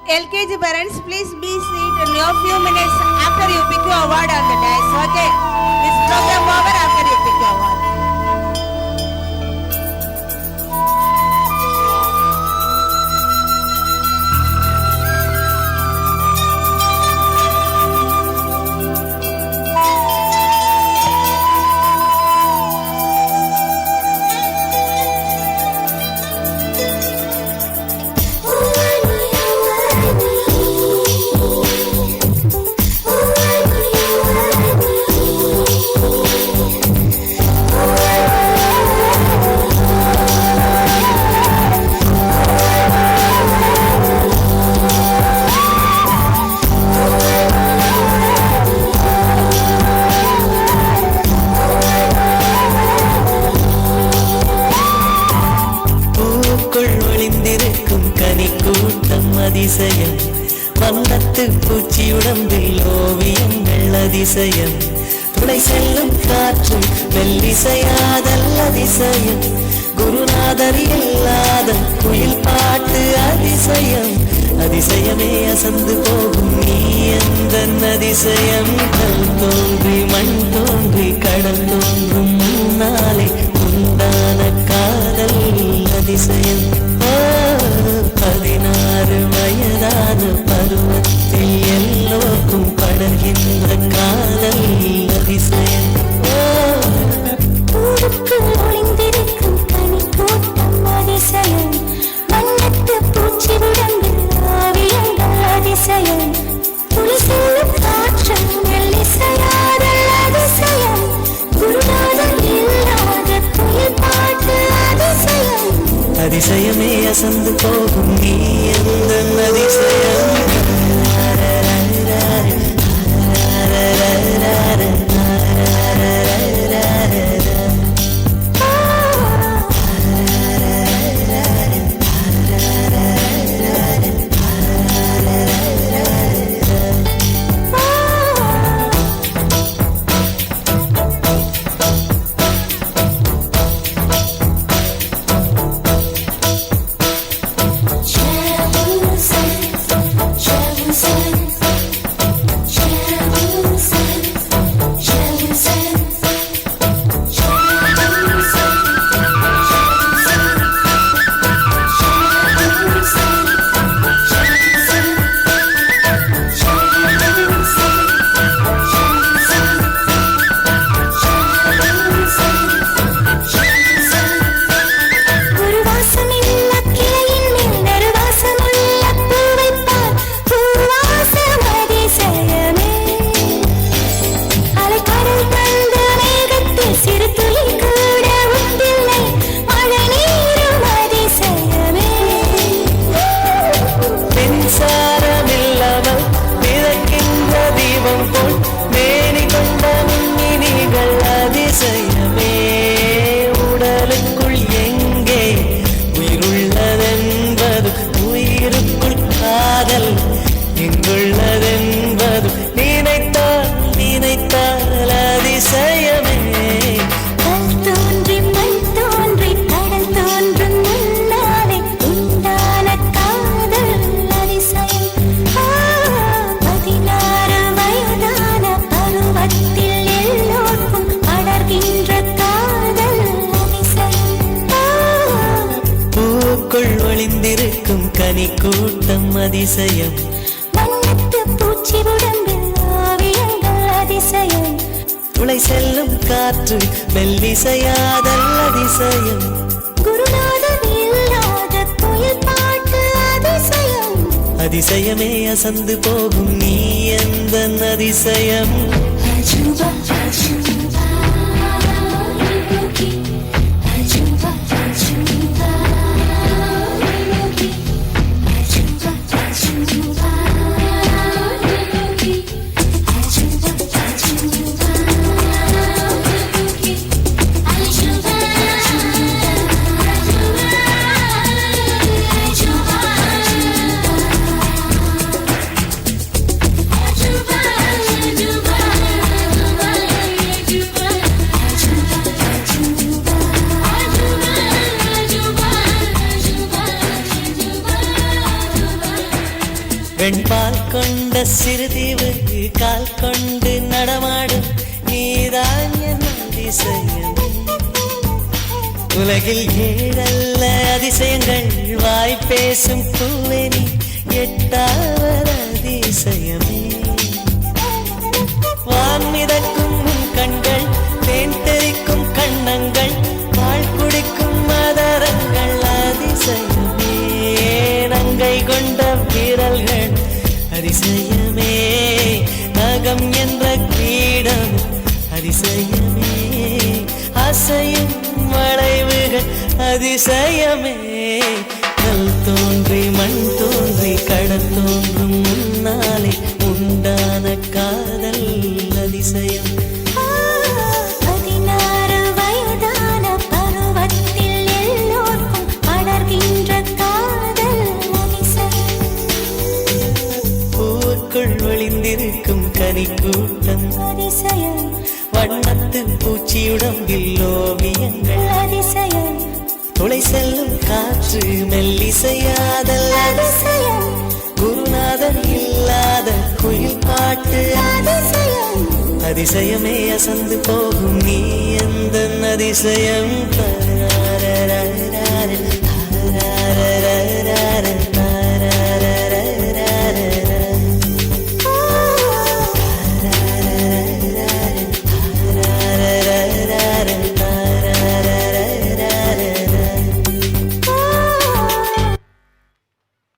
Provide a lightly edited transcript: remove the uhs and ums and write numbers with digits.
LKG parents, please be seated in a few minutes after you pick your award on the dais. Okay? This program over after you pick your award. அதிசயம் வண்ணத்து பூச்சி உடம்பில் ஓவியங்கள் அதிசயம் துளை செல்லும் காற்று மெல்லிசையாதல் அதிசயம் குருநாதர் இல்லாத குயில் பாட்டு அதிசயம் அதிசயமே அசந்து போகும் நீ எந்த அதிசயம் கல் தோன்றி மண் தோன்றி கடல் தோன்றும் முன்னாலே உண்டான காதல் அதிசயம் 16 வயதான பருவத்தில் எல்லோருக்கும் படர்கின்ற காதல் அதிசயம் ஒளிந்திருக்கும் கனி கூட்டம் அதிசயம் வண்ணத்து பூச்சி விடங்கள் ஆவியங்கள் அதிசயம் துளி செல்லும் காற்று மெல்லிசையாதல் அதிசயம் குருநாதர் இல்லாத குயில் பாட்டு அதிசயம் அதிசயமே அசந்து போகும் நீ எந்த அதிசயம் ஒளிந்திருக்கும் கனி கூட்டம் அதிசயம் வண்ணத்து பூச்சி உடம்பில் ஆவியங்கள் அதிசயம் துளை செல்லும் காற்று மெல்லிசையாதல் அதிசயம் குருநாதர் இல்லாத குயில் பாட்டு அதிசயம் அதிசயமே அசந்து போகும் நீ எந்த அதிசயம் அஜுபா அஜுபா வெண்பால் கொண்ட சிறுதீவு கால் கொண்டு நடமாடும் நீதான் என் அதிசயம். உலகில் ஏழல்ல அதிசயங்கள் வாய் பேசும் பூவெனி எட்டாவது அதிசயமே. வான் மிதக்கும் உன் கண்கள் தேன் தெறிக்கும் கண்ணங்கள் பால் குடிக்கும் மதரங்கள் அதிசயமே. நங்கை கொண்ட வீரல்கள் அதிசயமே. நகம் என்ற கிரீடம் அதிசயமே. அசையும் வளைவுகள் அதிசயமே. கல் தோன்றி மண் தோன்றி கடல் தோன்றும் முன்னாலே உண்டான காதல் அதிசயம். 16 வயதான பருவத்தில் எல்லோருக்கும் அடர்கின்ற காதல் அதிசயம். பூவுக்குள் ஒளிந்திருக்கும் கனிக்கூட்டம் அதிசயம் வண்ணத்து பூச்சியுடம்பில் ஓவியங்கள் அதிசயம் துளை செல்லும் காற்று மெல்லிசையாதல் அதிசயம் குருநாதர் இல்லாத குயில் பாட்டு அதிசயம் அதிசயமே அசந்து போகும் நீ எந்த அதிசயம்.